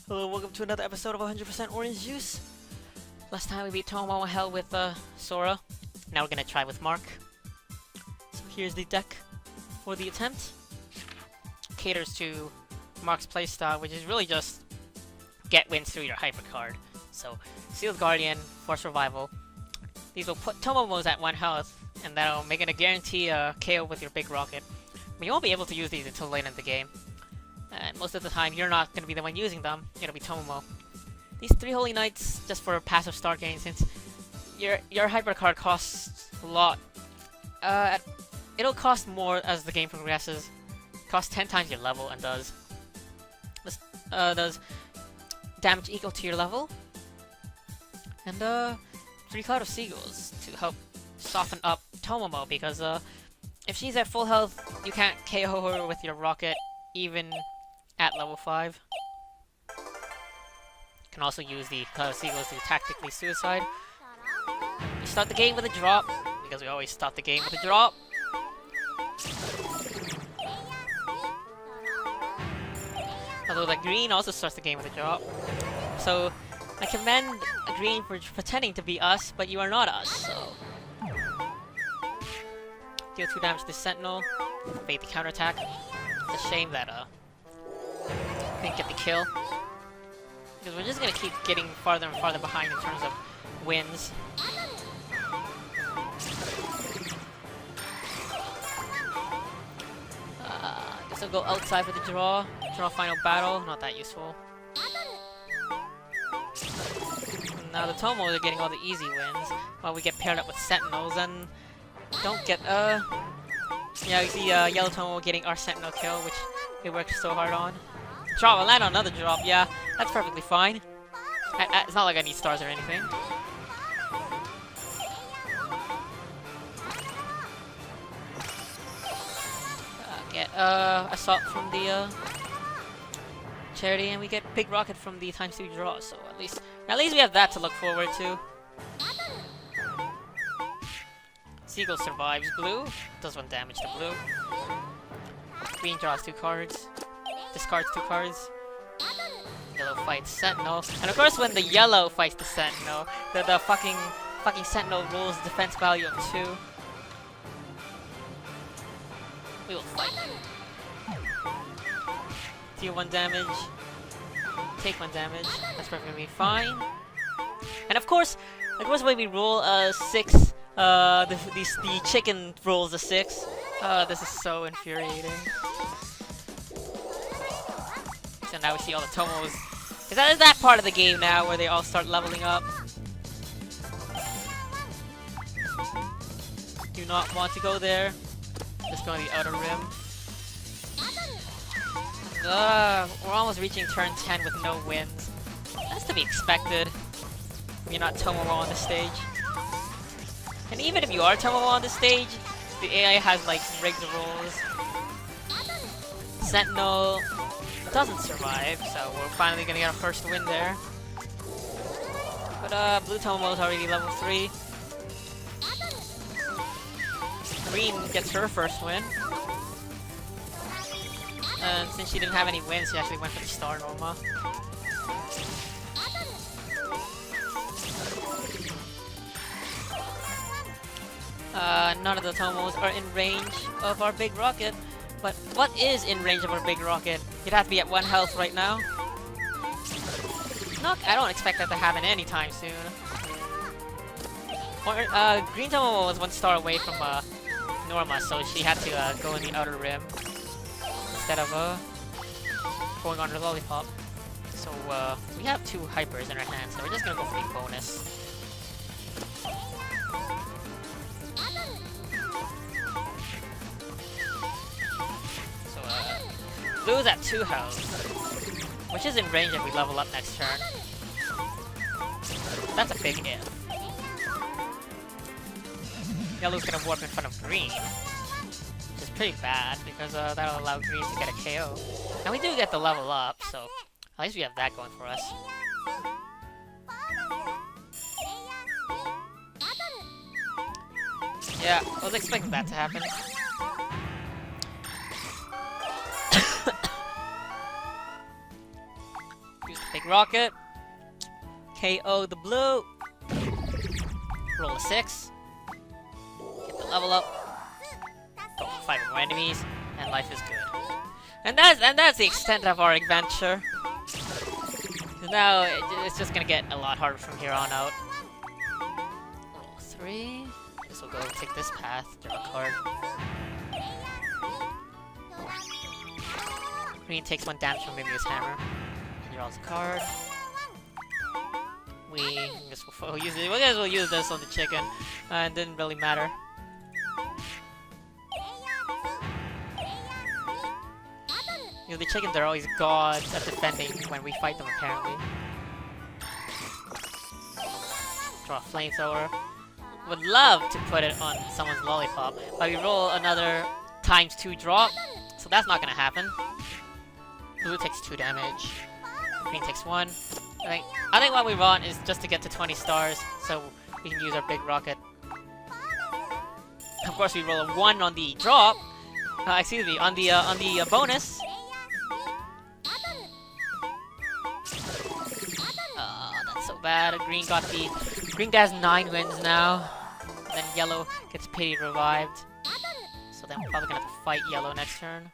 Hello, welcome to another episode of 100% Orange Juice. Last time we beat Tomomo Hell with Sora. Now we're gonna try with Marc. So here's the deck for the attempt. Caters to Marc's playstyle, which is really just get wins through your hyper card. So Sealed Guardian for survival. These will put Tomomos at 1 health, and that'll make it a guarantee KO with your big rocket. But you won't be able to use these until late in the game. And most of the time, you're not going to be the one using them. It'll be Tomomo. These 3 Holy Knights, just for passive start gain, since your hyper card costs a lot. It'll cost more as the game progresses. Costs 10 times your level and does damage equal to your level. And 3 Cloud of Seagulls to help soften up Tomomo, because if she's at full health, you can't KO her with your rocket, even at level 5. You can also use the Cloud of Seagulls to tactically suicide. You start the game with a drop, because we always start the game with a drop. Although the green also starts the game with a drop. So I commend a green for pretending to be us, but you are not us, so... Deal 2 damage to Sentinel, bait the counterattack. It's a shame that didn't get the kill. Because we're just gonna keep getting farther and farther behind in terms of wins. Guess I'll go outside for the draw. Draw final battle, not that useful. Now the Tomos are getting all the easy wins, while we get paired up with Sentinels and don't get, yeah, you see Yellow Tomo getting our Sentinel kill, which we worked so hard on. Drop, I'll land on another drop, yeah, that's perfectly fine. It's not like I need stars or anything. Get Assault from the Charity, and we get Big Rocket from the ×2 draw, so at least we have that to look forward to. Seagull survives blue, does 1 damage to blue. Green draws 2 cards, discards 2 cards. Yellow fights Sentinel, and of course when the yellow fights the Sentinel, the fucking Sentinel rolls defense value of 2. We will fight. Deal 1 damage, take 1 damage. That's perfectly fine. And of course when we roll 6. The chicken rolls a 6. This is so infuriating. So now we see all the Tomos. Is that part of the game now where they all start leveling up? Do not want to go there. Just go on the outer rim. We're almost reaching turn 10 with no wins. That's to be expected. You're not Tomomo on the stage. And even if you are Tomomo on the stage, the AI has like rigged rolls. Sentinel doesn't survive, so we're finally gonna get our first win there. But blue Tomomo is already level 3. Green gets her first win. And since she didn't have any wins, she actually went for the Star Norma. None of the Tomos are in range of our big rocket. But what is in range of our big rocket? You'd have to be at 1 health right now. I don't expect that to happen anytime soon. Green Tomomo was 1 star away from Norma, so she had to go in the outer rim instead of going on her lollipop. So we have 2 hypers in our hands, so we're just gonna go for the bonus. Blue's at 2 health, which is in range if we level up next turn. That's a big if. Yellow's gonna warp in front of green, which is pretty bad because that'll allow green to get a KO. And we do get the level up, so at least we have that going for us. Yeah, I was expecting that to happen. Big rocket. KO the blue. Roll a 6. Get the level up. Go for 5 more enemies, and life is good. And that's the extent of our adventure. Now it's just gonna get a lot harder from here on out. Roll 3. I guess we'll go take this path. Draw a card. Green takes 1 damage from Mimi's hammer. And draws a card. I guess we'll use this on the chicken. It didn't really matter. You know, the chickens are always gods at defending when we fight them, apparently. Draw a flamethrower. Would love to put it on someone's lollipop, but we roll another ×2 drop, so that's not gonna happen. Blue takes 2 damage. Green takes 1. I think what we want is just to get to 20 stars, so we can use our big rocket. Of course, we roll a 1 on the drop. Excuse me, on the bonus. That's so bad. Green has 9 wins now. Then yellow gets pity revived. So then we're probably gonna have to fight yellow next turn.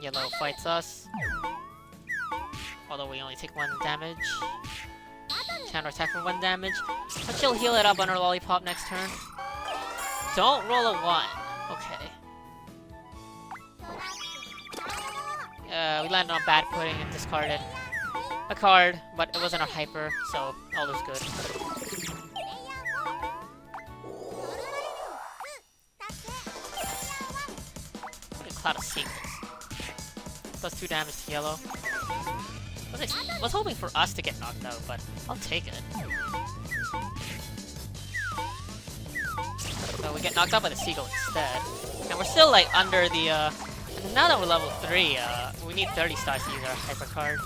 Yellow fights us. Although we only take 1 damage. Counter attack for 1 damage. But she'll heal it up on her lollipop next turn. Don't roll a 1. Okay. We landed on bad pudding and discarded a card, but it wasn't a hyper, so all is good. Cloud of Secrets. Plus 2 damage to yellow. I was hoping for us to get knocked out, but I'll take it. So we get knocked out by the seagull instead. And we're still like under the now that we're level 3, we need 30 stars to use our hyper card.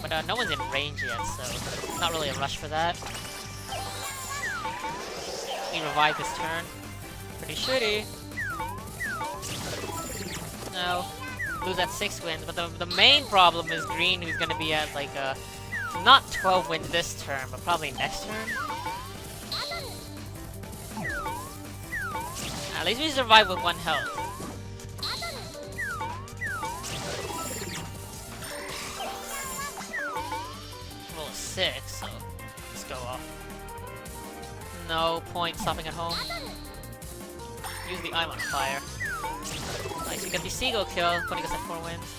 But no one's in range yet, so not really a rush for that. We revive this turn. Pretty shitty. No. Lose at 6 wins, but the main problem is Green, who's gonna be at like not 12 wins this turn, but probably next turn. At least we survive with 1 health. Roll a 6, so let's go off. No point stopping at home. Use the I'm on fire. Nice, we get the seagull kill, putting us at 4 wins.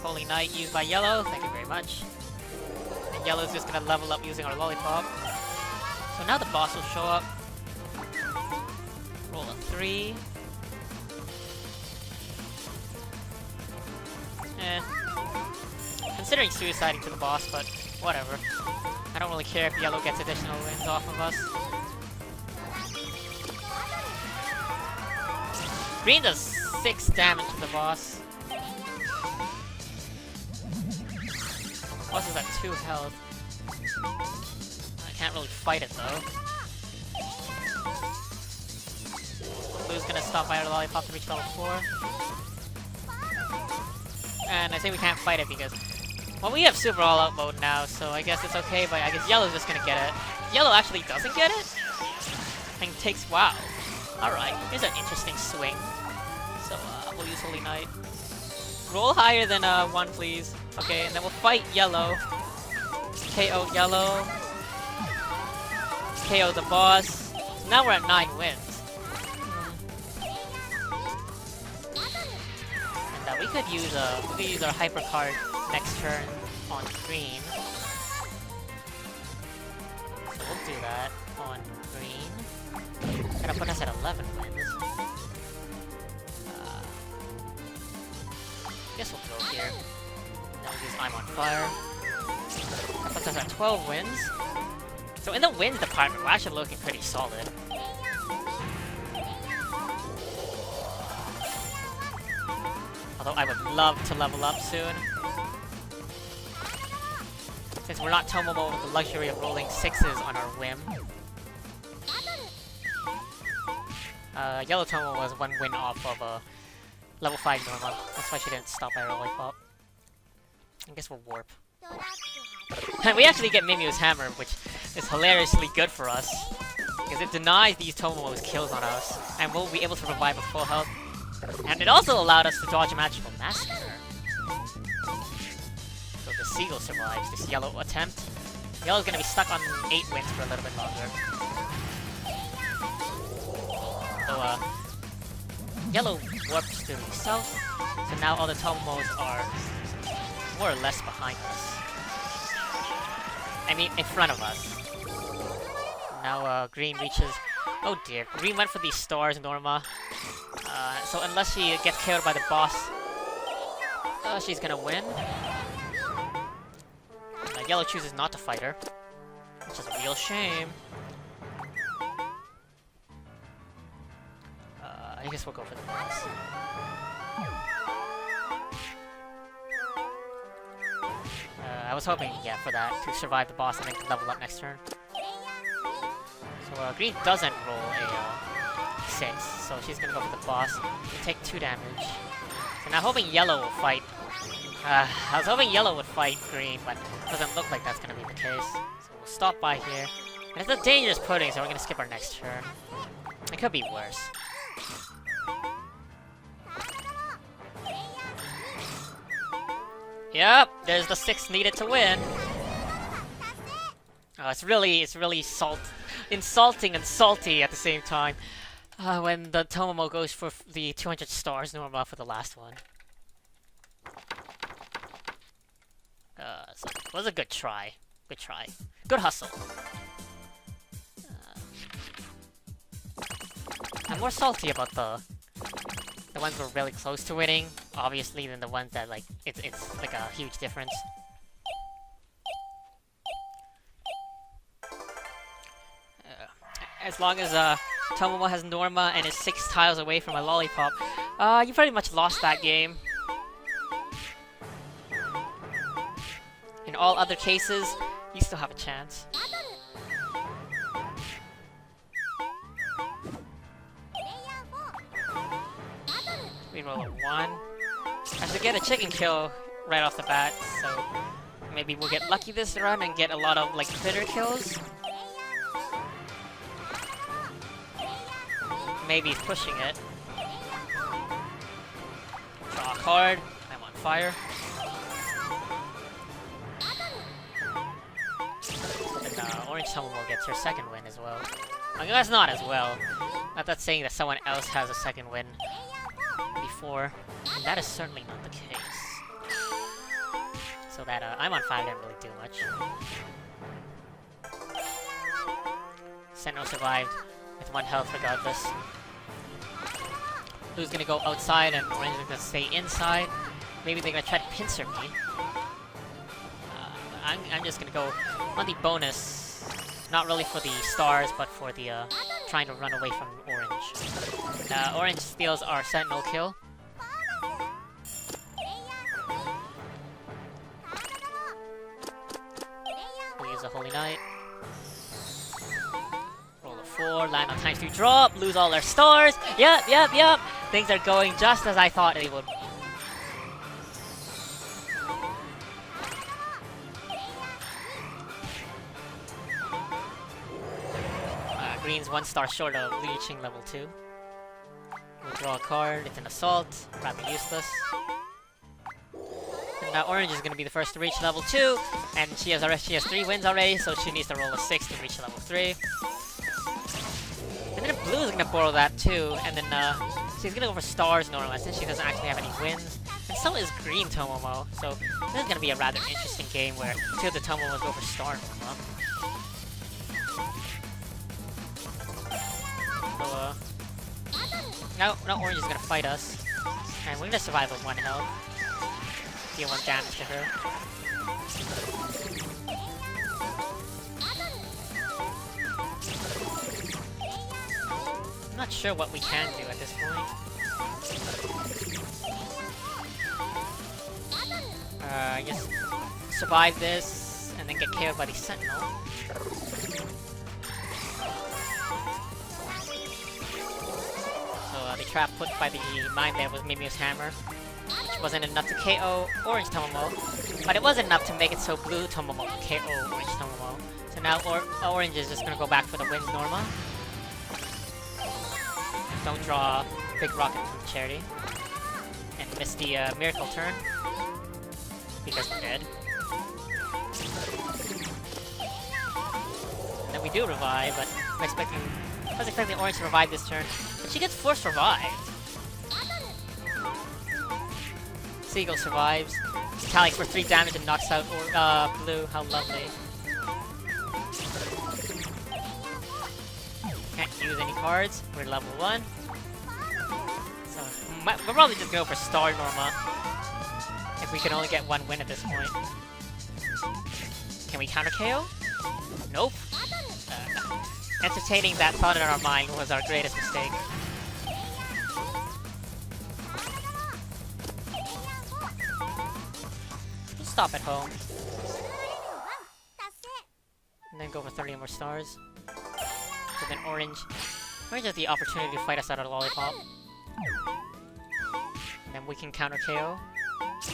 Holy Knight used by yellow, thank you very much. And yellow's just gonna level up using our lollipop. So now the boss will show up. Roll a 3. Considering suiciding to the boss, but whatever. I don't really care if yellow gets additional wins off of us. Green does 6 damage to the boss. Boss is at 2 health. I can't really fight it though. Blue's gonna stop by our lollipop to reach level 4. And I say we can't fight it because, well, we have super all-out mode now, so I guess it's okay, but I guess yellow's just gonna get it. Yellow actually doesn't get it? And takes, wow. Alright, here's an interesting swing. So, we'll use Holy Knight. Roll higher than 1, please. Okay, and then we'll fight yellow. KO yellow. KO the boss. So now we're at 9 wins. And we could use our hyper card next turn on green. So we'll do that on green. Gonna put us at 11 wins. Guess we'll go here. Then we'll use I'm on fire. That puts us at 12 wins. So in the wins department, we're actually looking pretty solid. Although I would love to level up soon. Since we're not Tomomo with the luxury of rolling 6s on our whim. Yellow Tomomo was 1 win off of level 5 Norma. That's why she didn't stop by Lollipop. I guess we'll warp. And we actually get Mimyu's hammer, which is hilariously good for us. Because it denies these Tomomo's kills on us. And we'll be able to revive at full health. And it also allowed us to dodge a magical massacre. So the Seagull survives this yellow attempt. Yellow's gonna be stuck on 8 wins for a little bit longer. So, Yellow warps to the south. So now all the Tomomos are more or less behind us. I mean, in front of us. Now, Green reaches... Oh dear, Green went for these stars, Norma. So unless she gets killed by the boss, she's gonna win. Yellow chooses not to fight her, which is a real shame. I guess we'll go for the boss. I was hoping, yeah, for that, to survive the boss and then level up next turn. So, Green doesn't roll a 6, so she's gonna go for the boss. She'll take 2 damage. So now hoping Yellow will fight. I was hoping Yellow would fight Green, but it doesn't look like that's gonna be the case. So we'll stop by here. And it's a dangerous pudding, so we're gonna skip our next turn. It could be worse. Yep, there's the 6 needed to win. It's really insulting and salty at the same time. When the Tomomo goes for the 200 stars Norma for the last one. So it was a good try. Good try. Good hustle. I'm more salty about the ones we're really close to winning, obviously, than the ones that, like, it's like a huge difference. As long as Tomomo has Norma and is 6 tiles away from a Lollipop, you pretty much lost that game. In all other cases, you still have a chance. We roll a 1. I should get a chicken kill right off the bat, so maybe we'll get lucky this run and get a lot of, like, critter kills. Maybe he's pushing it. Draw a card. I'm on fire. And Orange Tomomo gets her second win as well. I mean, that's not as well. Not that saying that someone else has a second win before. And that is certainly not the case. So that I'm on fire didn't really do much. Sentinel survived with 1 health regardless. Blue's gonna go outside and Orange is gonna stay inside. Maybe they're gonna try to pincer me. I'm just gonna go on the bonus. Not really for the stars, but for the trying to run away from Orange. Orange steals our Sentinel kill. We use a Holy Knight. Roll a 4, land on ×2 drop, lose all our stars. Yep. Things are going just as I thought they would. Green's 1 star short of reaching level 2. We'll draw a card, it's an assault, rather useless. And now Orange is gonna be the first to reach level 2, and she has 3 wins already, so she needs to roll a 6 to reach level 3. And then Blue is gonna borrow that too, and then she's gonna go for stars Norma since she doesn't actually have any wins. And so is Green Tomomo, so this is gonna be a rather interesting game where 2 of the Tomomos go for star Norma. So, now Orange is gonna fight us, and we're gonna survive with 1 health. Deal 1 damage to her. I'm not sure what we can do at this point. I guess survive this, and and then get KO'd by the Sentinel. So the trap put by the Mind there was Mimiu's Hammer, which wasn't enough to KO Orange Tomomo, but it was enough to make it so Blue Tomomo could KO Orange Tomomo. So now Orange is just gonna go back for the wins Norma. Don't draw Big Rocket from Charity. And miss the Miracle turn. Because we're dead. And then we do revive, but I was expecting Orange to revive this turn. But she gets force revived. Seagull survives. Tallies for 3 damage and knocks out Blue. How lovely. Can't use any cards. We're level 1. So, we'll probably just go for Star Norma. If we can only get 1 win at this point. Can we counter KO? Nope. Entertaining that thought in our mind was our greatest mistake. Just stop at home. And then go for 30 more stars. So then Orange has the opportunity to fight us out of the Lollipop. And then we can counter KO. So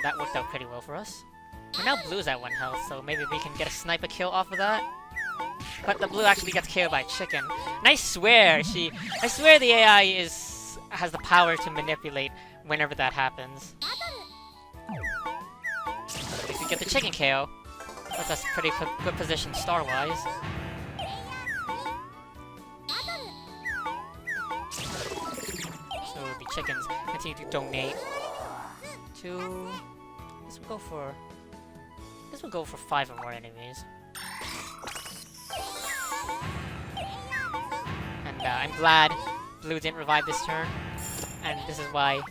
that worked out pretty well for us. And now Blue's at 1 health, so maybe we can get a sniper kill off of that. But the Blue actually gets KO'd by a chicken. And I swear the AI has the power to manipulate whenever that happens. At least we get the chicken KO. Puts us pretty good position star-wise. So the chickens continue to donate to... This will go for 5 or more enemies. And I'm glad Blue didn't revive this turn. And this is why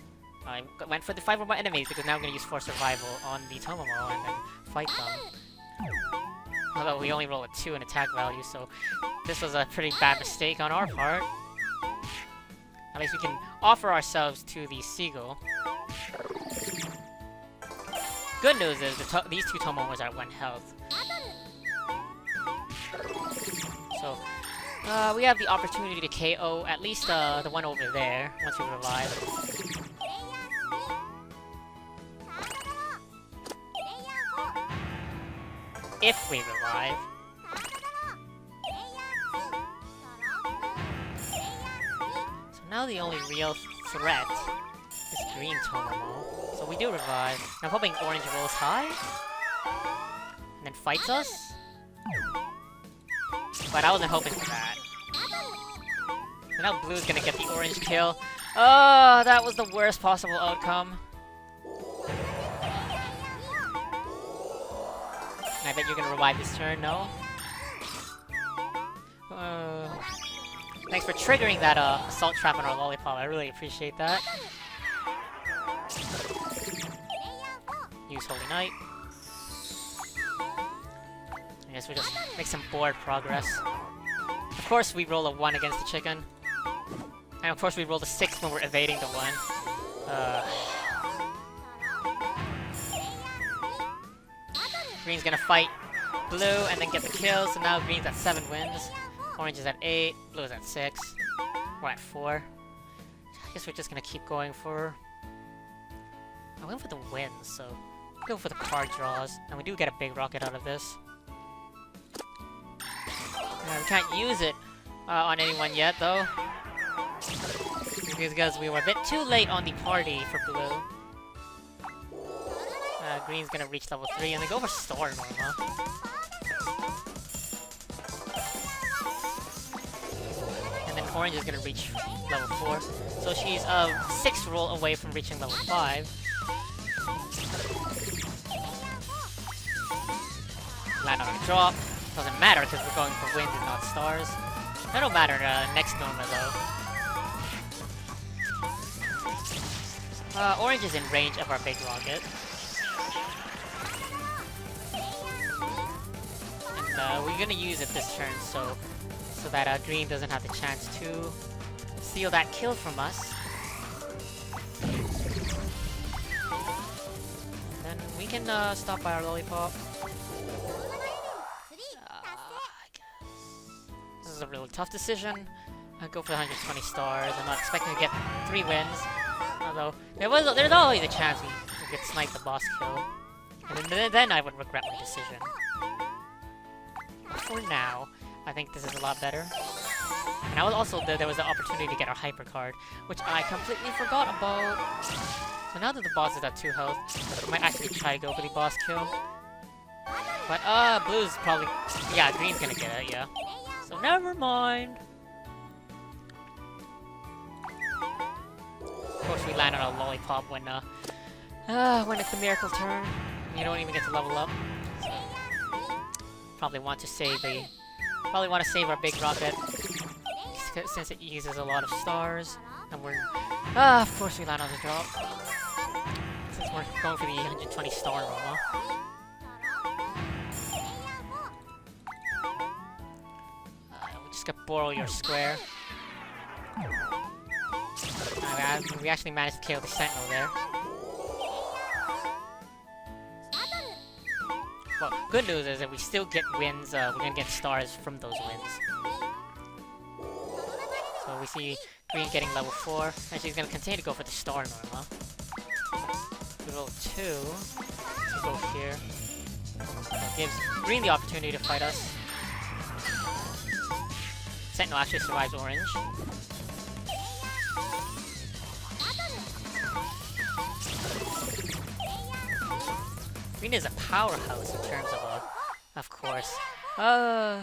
I went for the 5 or more enemies, because now I'm going to use Force Survival on the Tomomo and then fight them. Although we only roll a 2 in attack value, so this was a pretty bad mistake on our part. At least we can offer ourselves to the Seagull. Good news is these 2 Tomomos are at 1 health. So, we have the opportunity to KO at least the one over there once we revive. If we revive. So now the only real threat is Green Tomomo. So we do revive. I'm hoping Orange rolls high. And then fights us. But I wasn't hoping for that. So now Blue's gonna get the Orange kill. Oh, that was the worst possible outcome. And I bet you're gonna revive this turn, no? Thanks for triggering that assault trap on our Lollipop, I really appreciate that. Use Holy Knight. I guess we just make some board progress. Of course we roll a 1 against the chicken. And of course we roll a 6 when we're evading the 1. Green's gonna fight Blue and then get the kill, so now Green's at 7 wins. Orange is at 8, Blue is at 6. We're at 4. I guess we're just gonna keep going for... I went for the wins, so... Go for the card draws, and we do get a big rocket out of this. We can't use it on anyone yet, though. Because we were a bit too late on the party for Blue. Green's gonna reach level 3, and they go for Star Norma. And then Orange is gonna reach level 4. So she's a 6 roll away from reaching level 5. Land on a drop. Doesn't matter because we're going for wins and not stars. That don't matter next Norma though. Orange is in range of our big rocket. And we're gonna use it this turn so that Green doesn't have the chance to steal that kill from us. And then we can stop by our lollipop. This is a really tough decision. I'll go for 120 stars. I'm not expecting to get 3 wins. Although, there's always a chance we could snipe the boss kill. And then I would regret my decision. But for now, I think this is a lot better. And I was also, there was the opportunity to get our hyper card, which I completely forgot about. So now that the boss is at 2 health, I might actually try to go for the boss kill. But, blue's probably... Yeah, green's gonna get it, yeah. So never mind. Of course, we land on a lollipop when it's the miracle turn. You don't even get to level up. So, probably want to save our big rocket since it uses a lot of stars. And we're of course we land on the drop since we're going for the 120 star roll. We just gotta borrow your square. We actually managed to kill the sentinel there. Well, good news is that we still get wins, we're gonna get stars from those wins. So we see green getting level 4, and she's gonna continue to go for the star normal. We roll 2, let's go here. So it gives green the opportunity to fight us. Sentinel actually survives orange. Green is a powerhouse in terms of course. I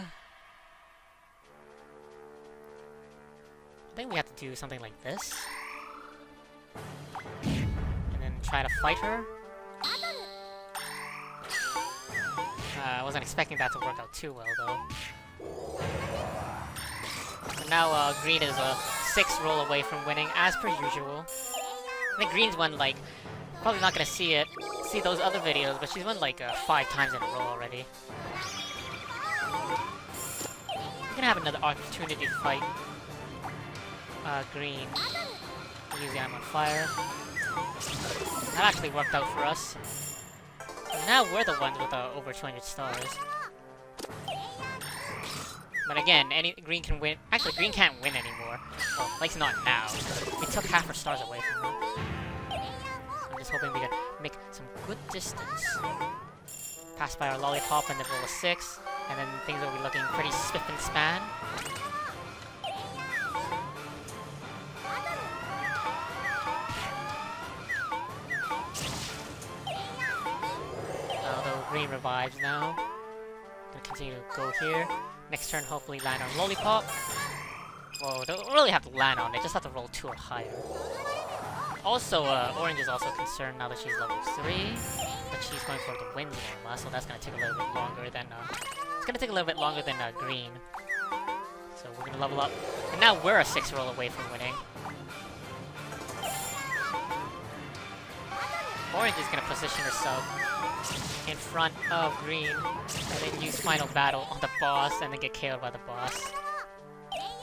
think we have to do something like this. And then try to fight her. I wasn't expecting that to work out too well, though. So now, green is a 6 roll away from winning, as per usual. I think green's won, like, probably not gonna see those other videos, but she's won, like, 5 times in a row already. We're gonna have another opportunity to fight green. Usually I'm on fire. That actually worked out for us. And now we're the ones with over 200 stars. But again, green can win. Actually, green can't win anymore. Well, at least not now. We took half our stars away from them. I'm just hoping we can make some good distance. Pass by our lollipop and then roll a 6. And then things will be looking pretty spiff and span. Although green revives now. Gonna continue to go here. Next turn, hopefully land on lollipop. Whoa, don't really have to land on it, just have to roll 2 or higher. Also, orange is also concerned now that she's level 3, but she's going for the wind normal, so that's gonna take a little bit longer than it's gonna take a little bit longer than green. So we're gonna level up, and now we're a 6 roll away from winning. Orange is gonna position herself in front of green, and then use final battle on the boss, and then get KO'd by the boss.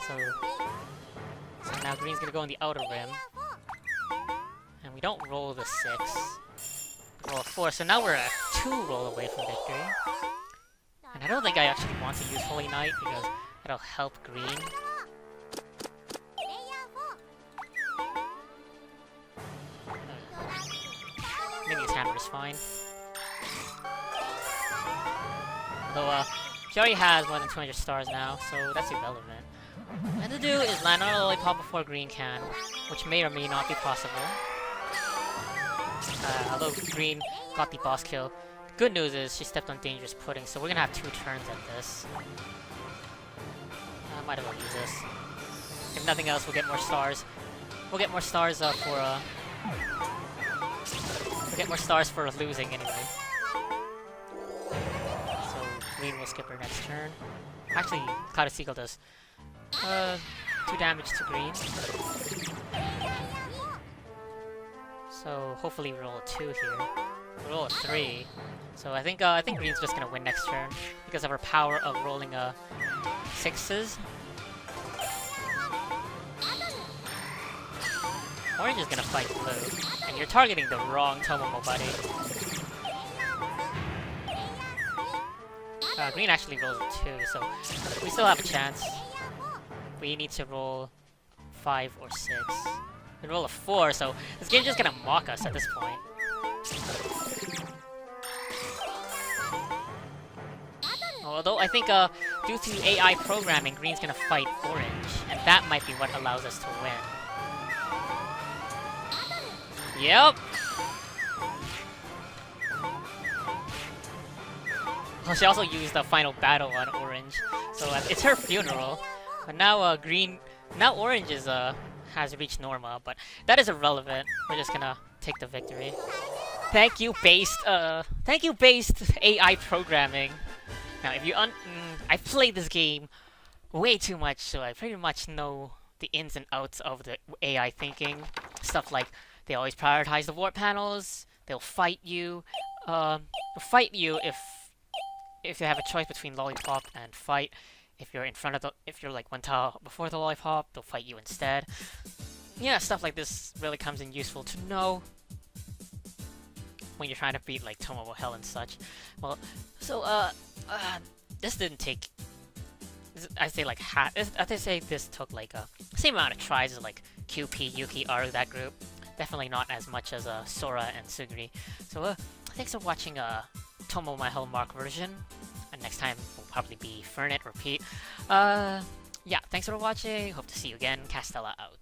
So now green's gonna go in the outer rim, and we don't roll the 6, roll a 4. So now we're a 2 roll away from victory. And I don't think I actually want to use Holy Knight because it'll help green. Maybe his hammer is fine. Although, she already has more than 200 stars now, so that's irrelevant. What I have to do is land on a lollipop before green can, which may or may not be possible. Although green got the boss kill. Good news is she stepped on dangerous pudding, so we're gonna have 2 turns at this. I might as well use this. If nothing else, we'll get more stars. We'll get more stars for losing anyway. So green will skip her next turn. Actually, Cloud of Seagull does 2 damage to green. So hopefully we roll a 2 here. We roll a 3. So I think green's just gonna win next turn because of her power of rolling 6s. Orange is gonna fight blue, and you're targeting the wrong Tomomo, buddy. Green actually rolls a 2, so we still have a chance. We need to roll 5 or 6. We roll a 4, so this game's just gonna mock us at this point. Although I think due to AI programming, Green's gonna fight Orange, and that might be what allows us to win. Yep! Well, she also used the final battle on Orange, so it's her funeral. But now now Orange is has reached Norma, but that is irrelevant. We're just gonna take the victory. Thank you, based AI programming. Now, if you I've played this game way too much, so I pretty much know the ins and outs of the AI thinking. Stuff like they always prioritize the warp panels. They'll fight you. If you have a choice between lollipop and fight. If you're like one tile before the lollipop, they'll fight you instead. Yeah, stuff like this really comes in useful to know when you're trying to beat like Tomomo Hell and such. Well, so this didn't take. I say like this took like a same amount of tries as like QP, Yuki, Aru, that group. Definitely not as much as Sora and Suguri. So thanks for watching Tomomo Hell Marc version. And next time will probably be Fernet repeat. Yeah, thanks for watching. Hope to see you again. Castella out.